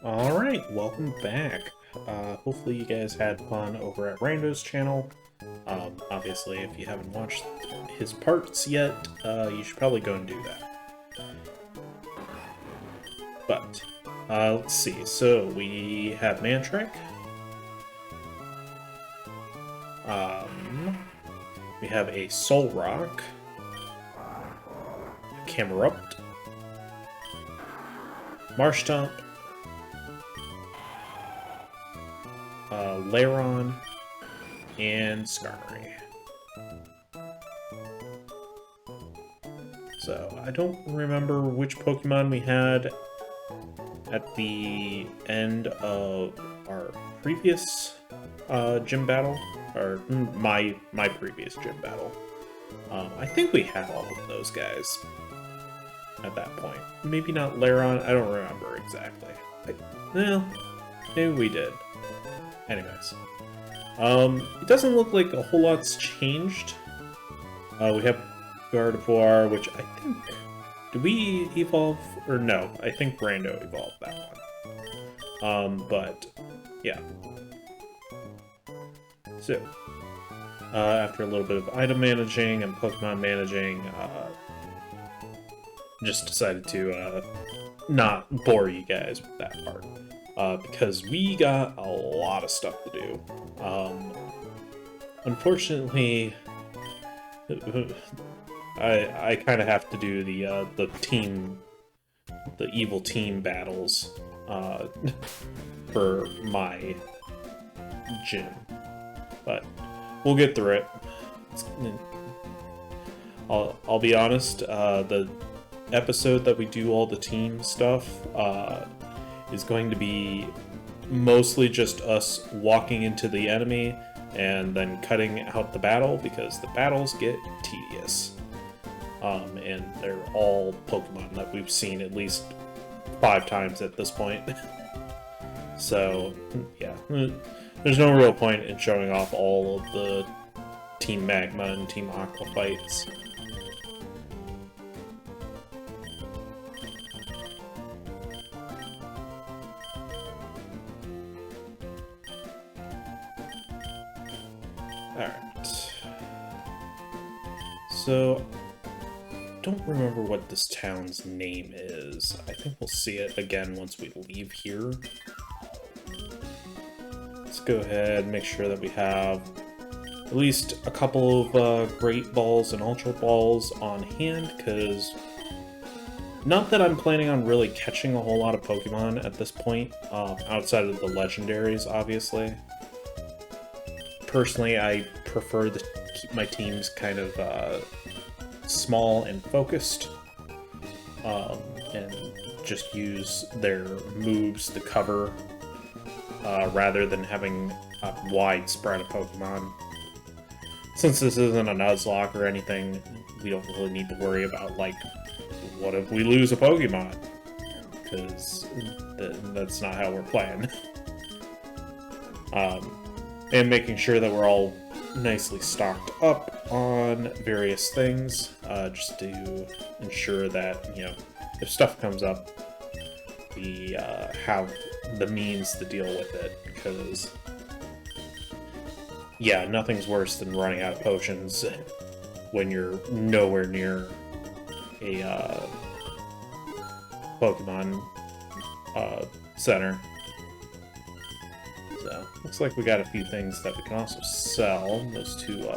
Alright, welcome back. Hopefully you guys had fun over at Rando's channel. Obviously, if you haven't watched his parts yet, you should probably go and do that. But, let's see. So, we have Mantric. We have a Soul Rock. Camerupt. Marshtomp. Lairon, and Skarmory. So, I don't remember which Pokemon we had at the end of our previous gym battle, or my previous gym battle. I think we had all of those guys at that point. Maybe not Lairon, I don't remember exactly. Well, maybe we did. Anyways, it doesn't look like a whole lot's changed. We have Gardevoir, which I think... Did we evolve? Or no, I think Rando evolved that one. But, yeah. So, after a little bit of item managing and Pokemon managing, just decided to not bore you guys with that part. Because we got a lot of stuff to do. Unfortunately, I kind of have to do the evil team battles for my gym, but we'll get through it. I'll be honest. The episode that we do all the team stuff is going to be mostly just us walking into the enemy and then cutting out the battle, because the battles get tedious. And they're all Pokemon that we've seen at least 5 times at this point. So, yeah. There's no real point in showing off all of the Team Magma and Team Aqua fights. Alright. So, don't remember what this town's name is. I think we'll see it again once we leave here. Let's go ahead and make sure that we have at least a couple of Great Balls and Ultra Balls on hand, because not that I'm planning on really catching a whole lot of Pokemon at this point, outside of the legendaries, obviously. Personally, I prefer to keep my teams kind of small and focused, and just use their moves to cover, rather than having a wide spread of Pokemon. Since this isn't a Nuzlocke or anything, we don't really need to worry about, like, what if we lose a Pokemon? Because that's not how we're playing. And making sure that we're all nicely stocked up on various things, just to ensure that, you know, if stuff comes up, we have the means to deal with it, because, yeah, nothing's worse than running out of potions when you're nowhere near a Pokemon center. So, looks like we got a few things that we can also sell. Those 2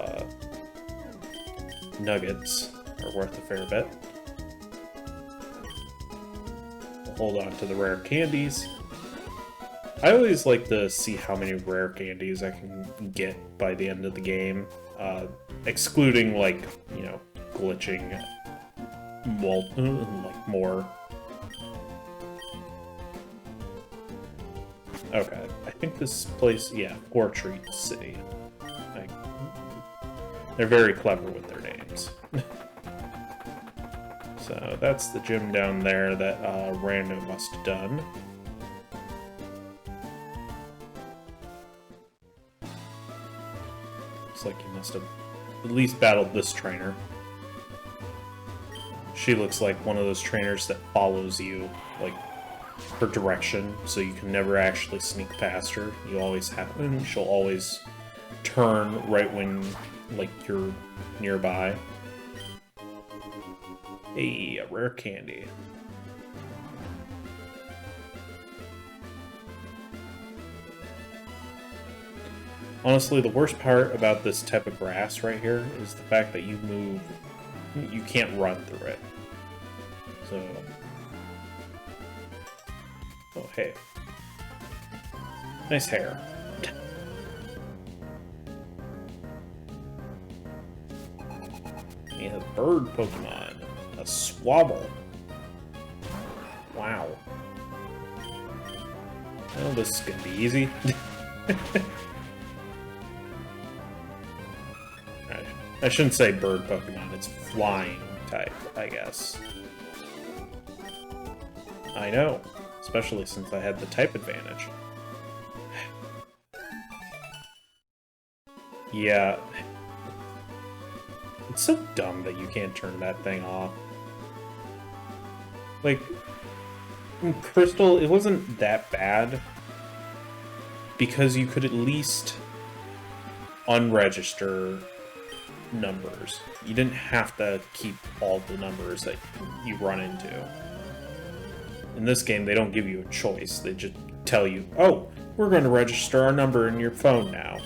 nuggets are worth a fair bit. We'll hold on to the rare candies. I always like to see how many rare candies I can get by the end of the game, excluding, like, you know, glitching, like, more. Okay, I think this place, yeah, Treat City. They're very clever with their names. So that's the gym down there that Rando must have done. Looks like he must have at least battled this trainer. She looks like one of those trainers that follows you, like, her direction, so you can never actually sneak past her. You always have, and she'll always turn right when, like, you're nearby. Hey, a rare candy. Honestly, the worst part about this type of grass right here is the fact that you can't run through it. So... Oh, hey. Nice hair. And a bird Pokemon. A Swabble. Wow. Well, this is gonna be easy. I shouldn't say bird Pokemon, it's flying type, I guess. I know, especially since I had the type advantage. Yeah. It's so dumb that you can't turn that thing off. Like, in Crystal, it wasn't that bad, because you could at least unregister numbers. You didn't have to keep all the numbers that you run into. In this game, they don't give you a choice. They just tell you, oh, we're going to register our number in your phone now.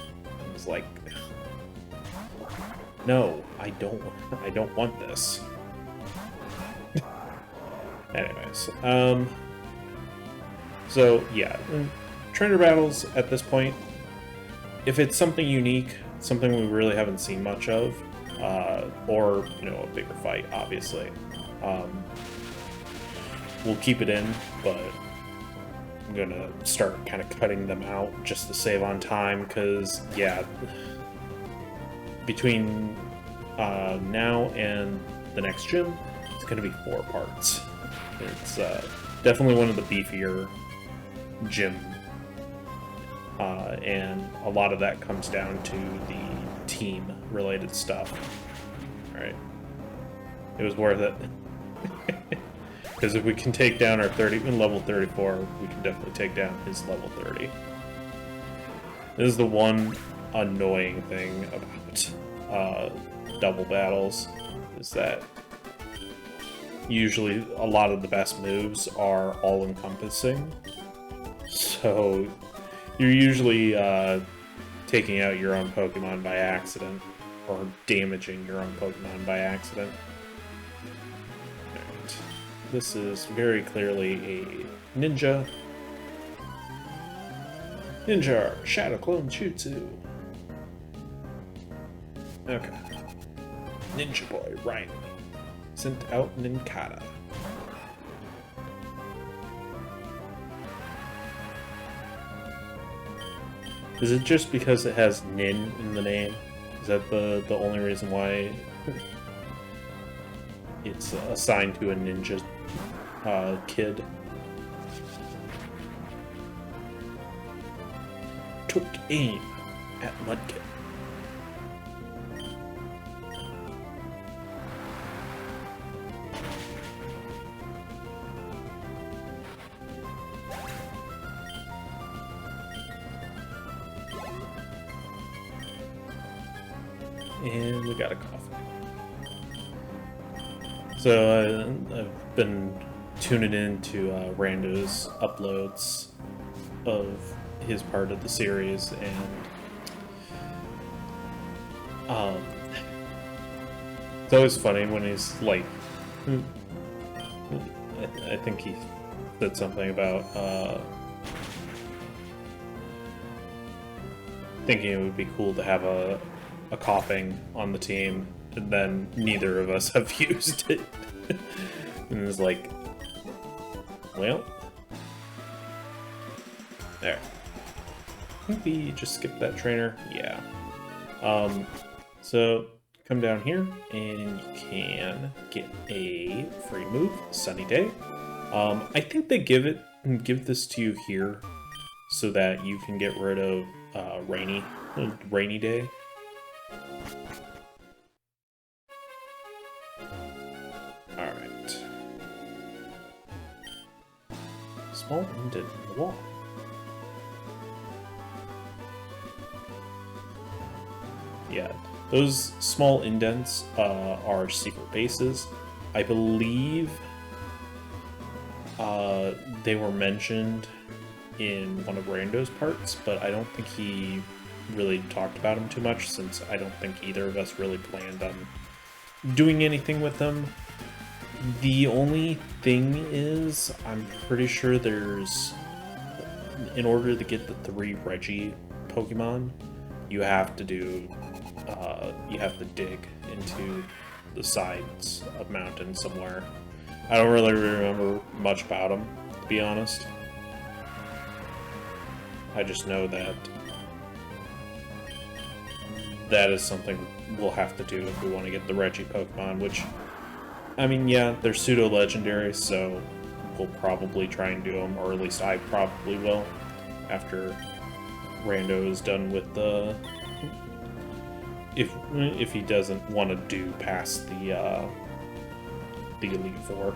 It's like, no, I don't want this. Anyways, so yeah, trainer battles at this point, if it's something unique, something we really haven't seen much of, or, you know, a bigger fight, obviously, we'll keep it in, but I'm gonna start kind of cutting them out just to save on time, because, yeah, between now and the next gym, it's gonna be 4 parts. It's definitely one of the beefier gym, and a lot of that comes down to the team-related stuff. Alright. It was worth it. Because if we can take down our level 34, we can definitely take down his level 30. This is the one annoying thing about double battles, is that usually a lot of the best moves are all-encompassing. So you're usually taking out your own Pokemon by accident, or damaging your own Pokemon by accident. Alright. This is very clearly a Ninja. Ninja Shadow Clone Chutsu. Okay. Ninja Boy Ryan sent out Ninkata. Is it just because it has Nin in the name? Is that the only reason why it's assigned to a ninja kid? Took aim at Mudkip. And we got a coffee. So I've been tuning into Rando's uploads of his part of the series, and it's always funny when he's like, I think he said something about thinking it would be cool to have a coughing on the team, and then neither of us have used it. And it's like, well, there. I think we just skipped that trainer. Yeah. So come down here and you can get a free move, Sunny Day. I think they give this to you here so that you can get rid of Rainy Day. small indent in the wall. Yeah, those small indents are secret bases. I believe they were mentioned in one of Rando's parts, but I don't think he really talked about them too much, since I don't think either of us really planned on doing anything with them. The only thing is, I'm pretty sure there's, in order to get the 3 Reggie Pokemon, you have to do, you have to dig into the sides of mountains somewhere. I don't really remember much about them, to be honest. I just know that that is something we'll have to do if we want to get the Reggie Pokemon, which, I mean, yeah, they're pseudo-legendary, so we'll probably try and do them, or at least I probably will, after Rando is done with the... If he doesn't want to do past the Elite Four.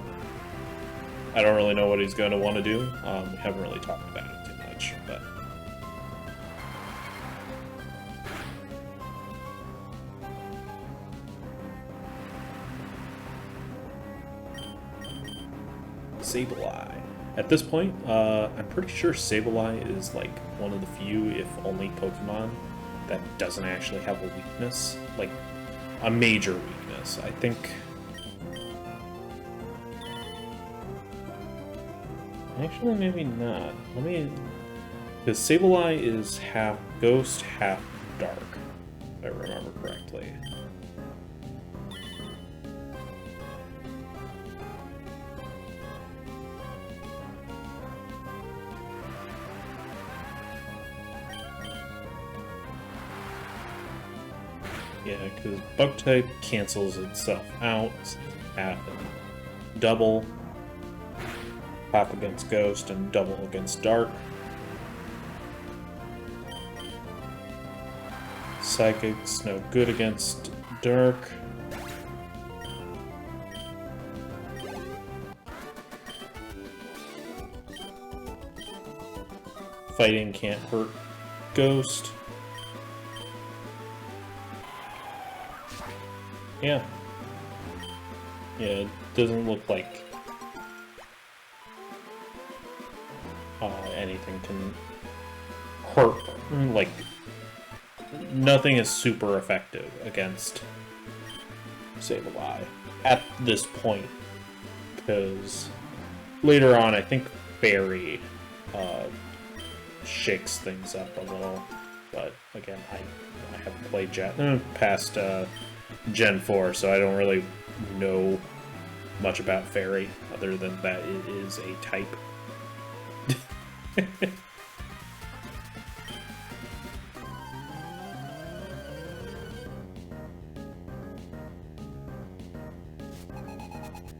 I don't really know what he's going to want to do. We haven't really talked about it too much, but... Sableye. At this point, I'm pretty sure Sableye is like one of the few, if only, Pokemon that doesn't actually have a weakness. Like, a major weakness. I think... Actually, maybe not. Let me... Because Sableye is half ghost, half dark, if I remember correctly. Yeah, because bug type cancels itself out. Half and double. Half against ghost and double against dark. Psychic's no good against dark. Fighting can't hurt ghost. Yeah. Yeah, it doesn't look like anything can hurt. Like, nothing is super effective against Sableye at this point, because later on I think Fairy shakes things up a little, but again, I haven't played past Gen 4, so I don't really know much about Fairy, other than that it is a type.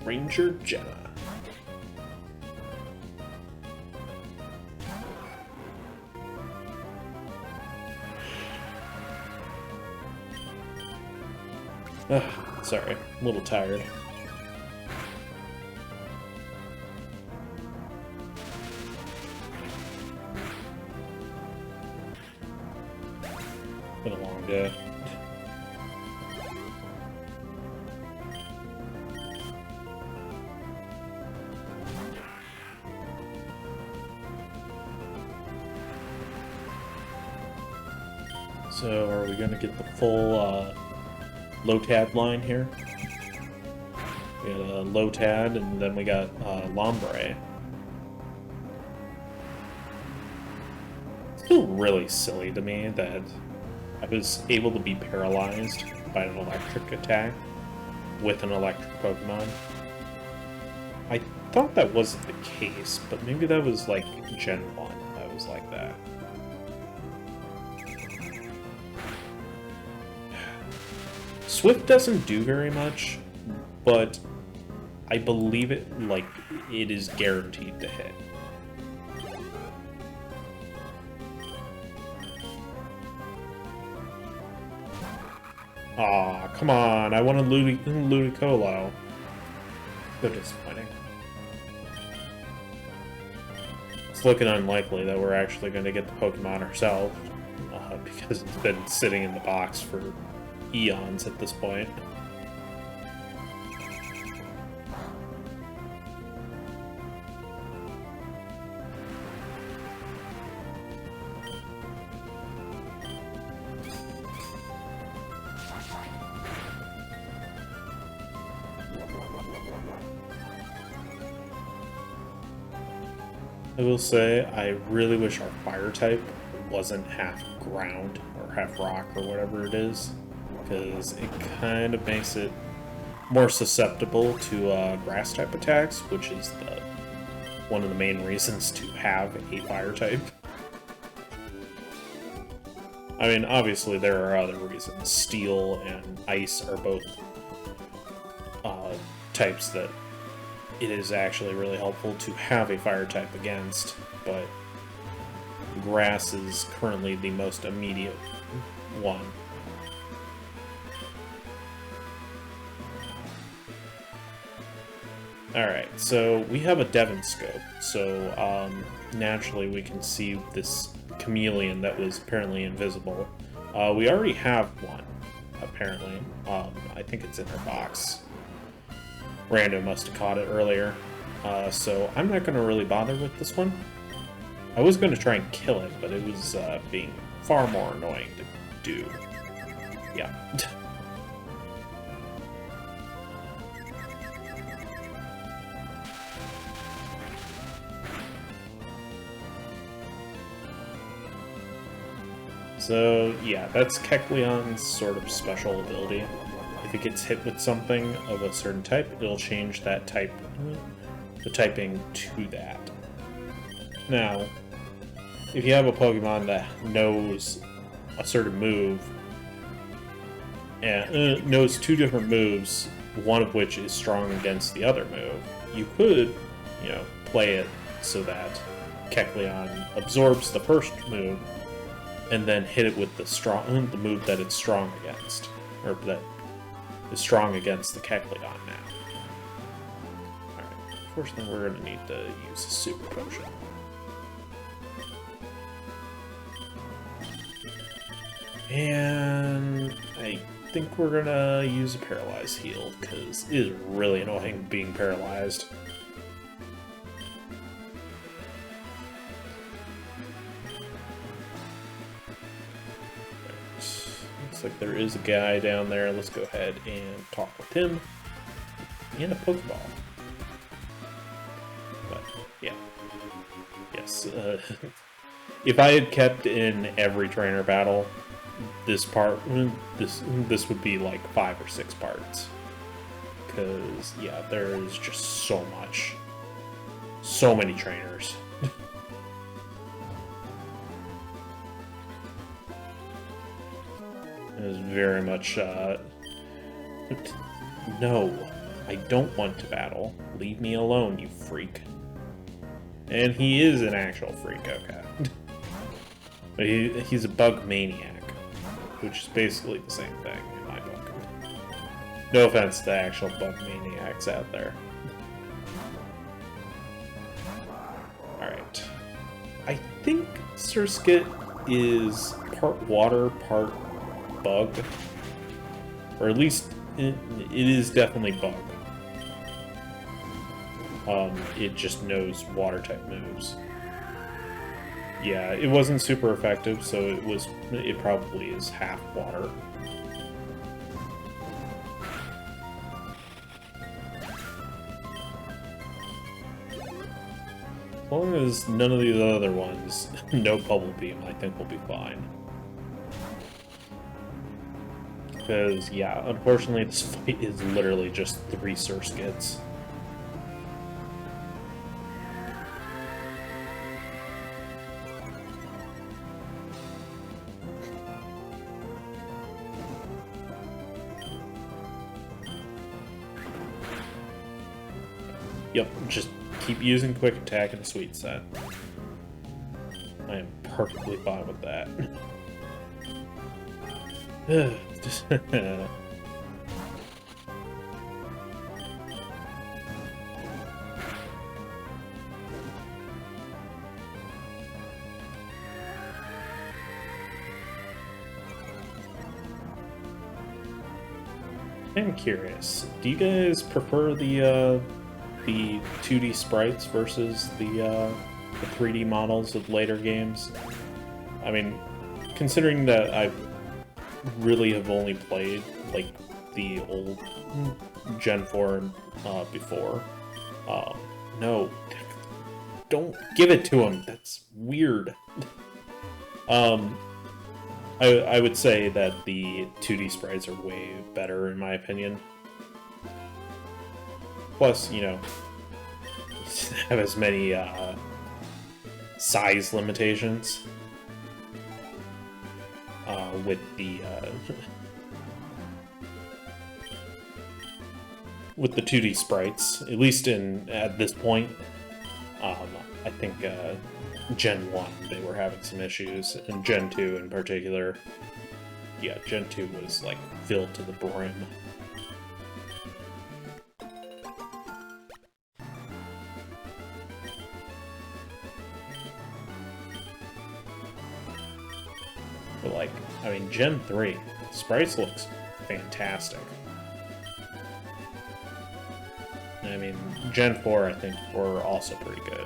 Ranger Jenna. Sorry, I'm a little tired. Been a long day. So, are we going to get the full Lotad line here? We got a Lotad, and then we got Lombre. It's still really silly to me that I was able to be paralyzed by an electric attack with an electric Pokemon. I thought that wasn't the case, but maybe that was like Gen 1 that was like that. Swift doesn't do very much, but I believe it is guaranteed to hit. Aw, come on, I wanted Ludicolo. So disappointing. It's looking unlikely that we're actually going to get the Pokemon ourselves, because it's been sitting in the box for eons at this point. I will say, I really wish our fire type wasn't half ground or half rock or whatever it is, because it kind of makes it more susceptible to grass type attacks, which is one of the main reasons to have a fire type. I mean, obviously there are other reasons. Steel and ice are both types that it is actually really helpful to have a fire type against, but grass is currently the most immediate one. Alright, so we have a Devon scope, so naturally we can see this chameleon that was apparently invisible. We already have one, apparently. I think it's in our box. Rando must have caught it earlier, so I'm not going to really bother with this one. I was going to try and kill it, but it was being far more annoying to do. Yeah. So, yeah, that's Kecleon's sort of special ability. If it gets hit with something of a certain type, it'll change that type, the typing to that. Now, if you have a Pokemon that knows a certain move, and knows two different moves, one of which is strong against the other move, you could, you know, play it so that Kecleon absorbs the first move, and then hit it with the move that it's strong against, or that is strong against the Kecleon now. Alright, first thing we're going to need to use a Super Potion. And I think we're going to use a Paralyze Heal, because it is really annoying being paralyzed. Looks like there is a guy down there. Let's go ahead and talk with him. And a Pokeball. But, yeah. Yes. If I had kept in every trainer battle, this would be like 5 or 6 parts. Because, yeah, there is just so much. So many trainers. It is very much, no, I don't want to battle. Leave me alone, you freak. And he is an actual freak, okay. But he's a bug maniac, which is basically the same thing in my book. No offense to actual bug maniacs out there. Alright. I think Surskit is part water, part bug, or at least it is definitely bug. It just knows water type moves. Yeah, it wasn't super effective, so it probably is half water. As long as none of these other ones no Bubble Beam, I think we'll be fine. Because, yeah, unfortunately this fight is literally just 3 Surskits. Yep, just keep using Quick Attack and Sweet Scent. I am perfectly fine with that. I'm curious. Do you guys prefer the 2D sprites versus the 3D models of later games? I mean, considering that I really have only played like the old Gen 4 before. No, don't give it to him. That's weird. I would say that the 2D sprites are way better in my opinion. Plus, you know, have as many size limitations with the with the 2D sprites, at least at this point. I think Gen 1 they were having some issues, and Gen 2 in particular. Yeah, Gen 2 was like filled to the brim. But like, I mean, Gen 3, sprites looks fantastic. I mean, Gen 4, I think, were also pretty good.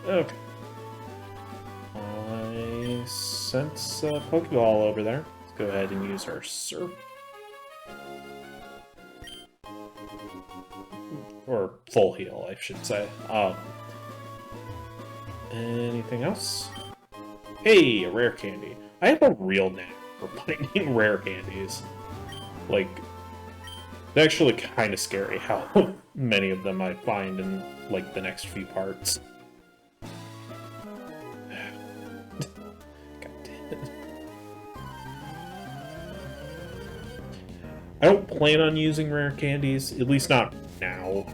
Okay. I sense a Pokeball over there. Let's go ahead and use our Surf. Or full heal, I should say. Anything else? Hey, a rare candy. I have a real knack for finding rare candies. Like, it's actually kind of scary how many of them I find in, like, the next few parts. God damn it. I don't plan on using rare candies, at least not now.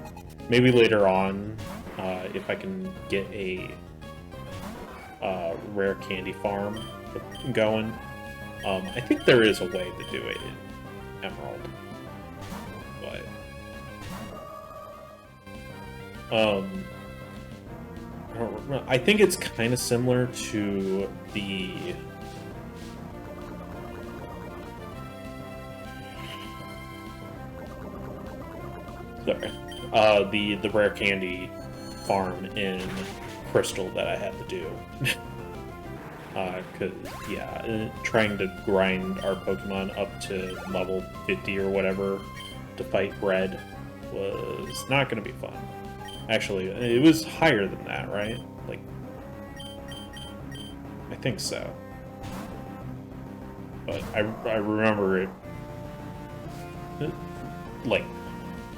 Maybe later on, if I can get a rare candy farm going. I think there is a way to do it in Emerald, but I think it's kind of similar to the the rare candy farm in Crystal that I had to do. Cause yeah, trying to grind our Pokemon up to level 50 or whatever to fight Red was not going to be fun. Actually, it was higher than that, right? Like, I think so. But I remember it, like,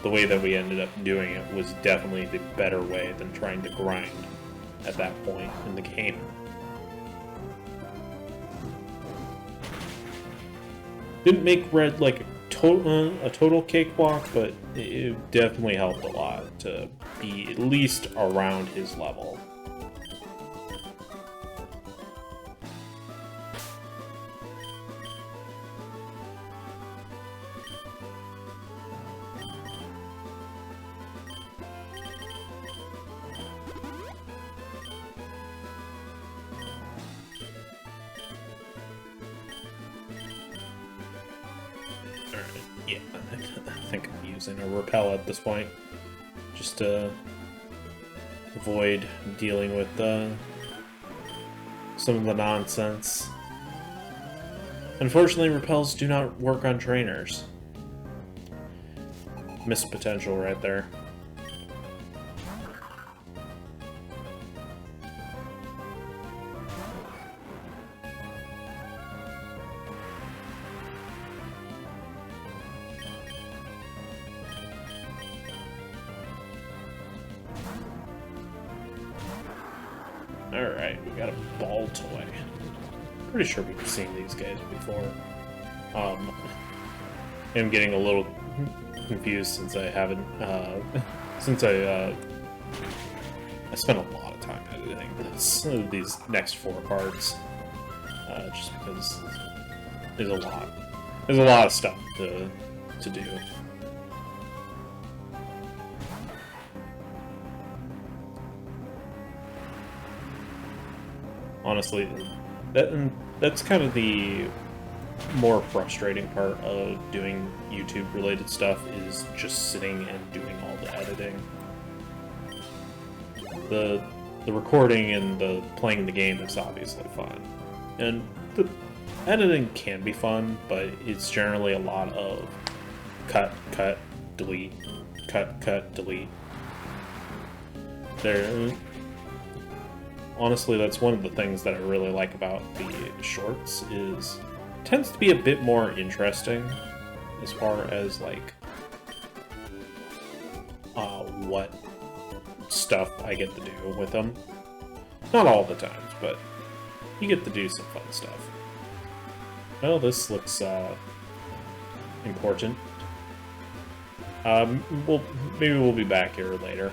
the way that we ended up doing it was definitely the better way than trying to grind at that point in the game. Didn't make Red like a total cakewalk, but it definitely helped a lot to be at least around his level. Yeah, I think I'm using a repel at this point, just to avoid dealing with some of the nonsense. Unfortunately, repels do not work on trainers. Missed potential right there. Alright, we got a ball toy. Pretty sure we've seen these guys before. I'm getting a little confused since I haven't, I spent a lot of time editing these next 4 parts. Just because there's a lot of stuff to do. honestly, that's kind of the more frustrating part of doing YouTube-related stuff, is just sitting and doing all the editing. The recording and the playing the game is obviously fun, and the editing can be fun, but it's generally a lot of cut, delete, cut, delete. Honestly, that's one of the things that I really like about the shorts, is it tends to be a bit more interesting as far as, like, what stuff I get to do with them. Not all the times, but you get to do some fun stuff. Well, this looks important. Well, maybe we'll be back here later.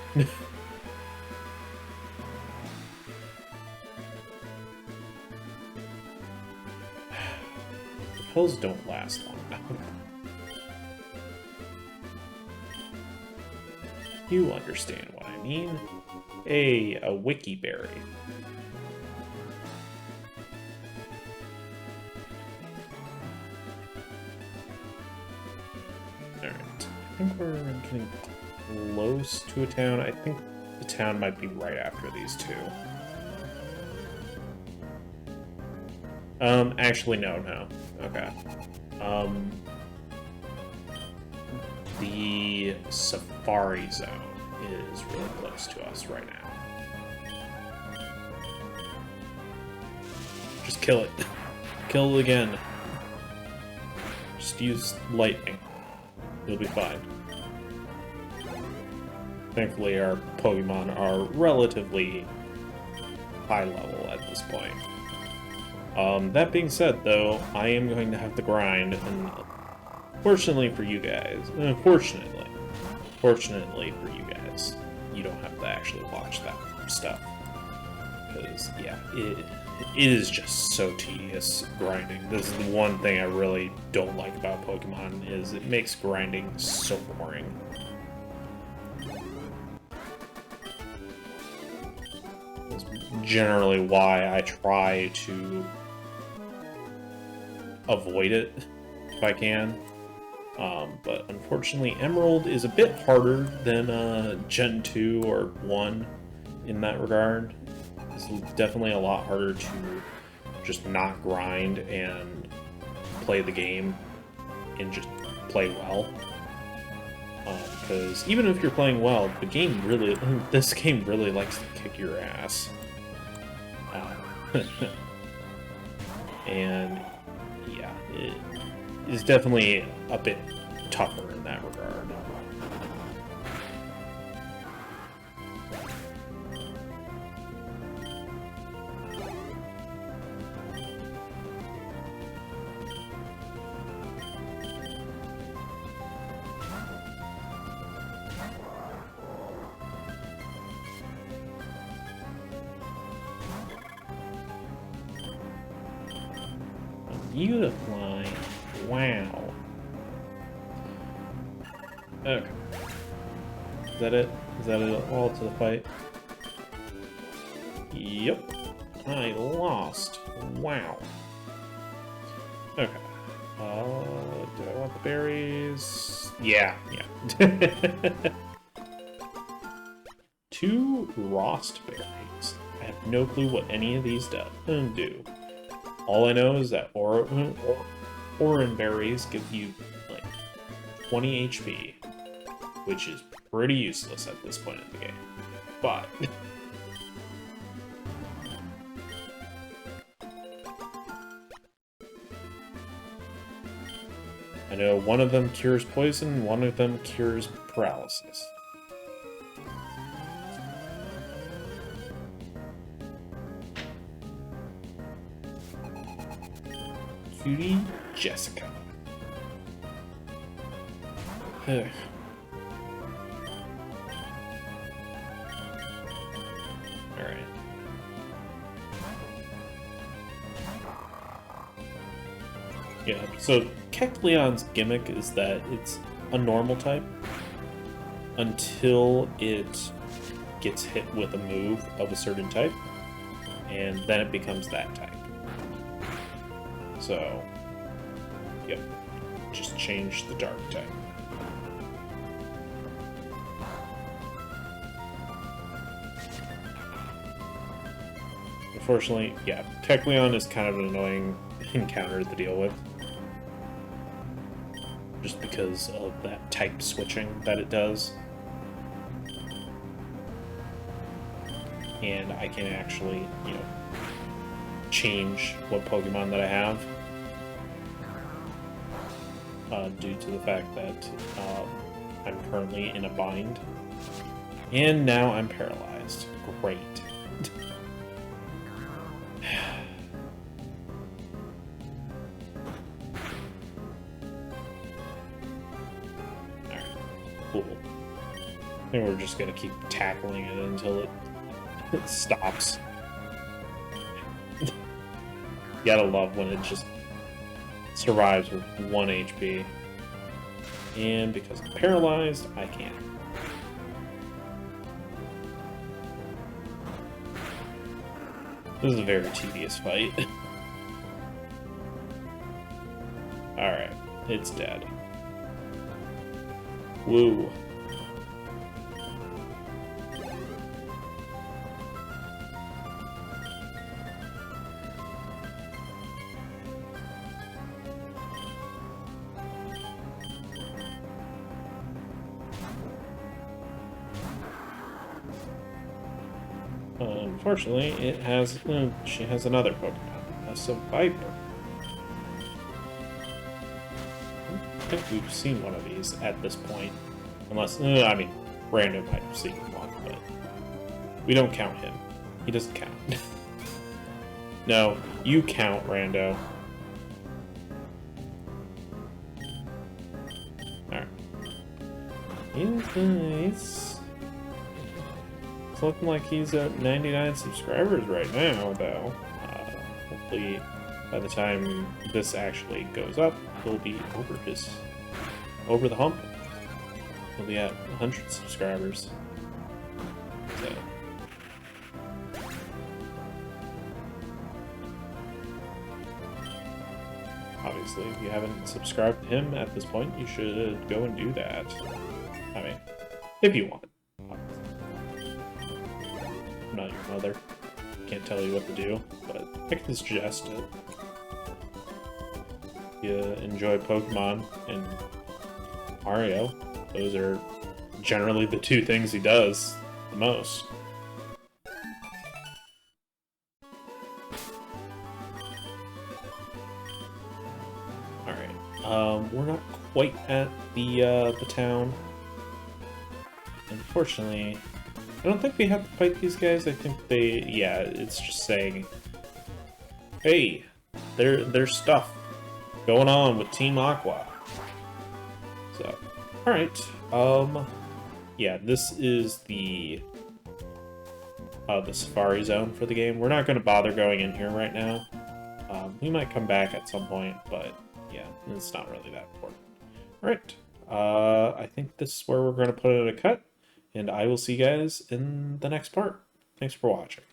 Pills don't last long now. You understand what I mean. A wiki berry. Alright, I think we're getting close to a town. I think the town might be right after these two. Actually, no. Okay. The Safari Zone is really close to us right now. Just kill it. Kill it again. Just use lightning. You'll be fine. Thankfully, our Pokemon are relatively high level at this point. That being said, though, I am going to have to grind, and fortunately for you guys, fortunately for you guys, you don't have to actually watch that stuff. Because, yeah, it is just so tedious, grinding. This is the one thing I really don't like about Pokemon, is it makes grinding so boring. That's generally why I try to avoid it if I can. But unfortunately, Emerald is a bit harder than Gen 2 or 1 in that regard. It's definitely a lot harder to just not grind and play the game and just play well. Because even if you're playing well, this game really likes to kick your ass. And yeah, it is definitely a bit tougher in that regard. Beautifly. Wow. Okay. Is that it? Is that it all to the fight? Yep. I lost. Wow. Okay. Do I want the berries? Yeah. 2 Rost berries. I have no clue what any of these do. All I know is that Oran berries give you, like, 20 HP, which is pretty useless at this point in the game. But I know one of them cures poison, one of them cures paralysis. Cutie Jessica. Ugh. Alright. Yeah, so Kecleon's gimmick is that it's a normal type until it gets hit with a move of a certain type. and then it becomes that type. So, yep, just change the dark type. Unfortunately, yeah, Kecleon is kind of an annoying encounter to deal with. Just because of that type switching that it does. And I can actually, you know, change what Pokemon that I have. Due to the fact that I'm currently in a bind. And now I'm paralyzed. Great. Alright, cool. I think we're just gonna keep tackling it until it stops. You gotta love when it just survives with 1 HP. And because I'm paralyzed, I can't. This is a very tedious fight. Alright, it's dead. Woo. Unfortunately, it has. She has another Pokemon, a Viper. I think we've seen one of these at this point, unless I mean, Rando might have seen one, but we don't count him. He doesn't count. No, you count, Rando. All right. It's looking like he's at 99 subscribers right now, though. Hopefully, by the time this actually goes up, he'll be over the hump. He'll be at 100 subscribers. So. Obviously, if you haven't subscribed to him at this point, you should go and do that. I mean, if you want. I'm not your mother. Can't tell you what to do, but I can suggest it. If you enjoy Pokemon and Mario, those are generally the two things he does the most. Alright, we're not quite at the town. Unfortunately, I don't think we have to fight these guys. I think yeah, it's just saying, hey, there's stuff going on with Team Aqua. So, alright, yeah, this is the Safari Zone for the game. We're not going to bother going in here right now. We might come back at some point, but yeah, it's not really that important. Alright, I think this is where we're going to put it a cut. And I will see you guys in the next part. Thanks for watching.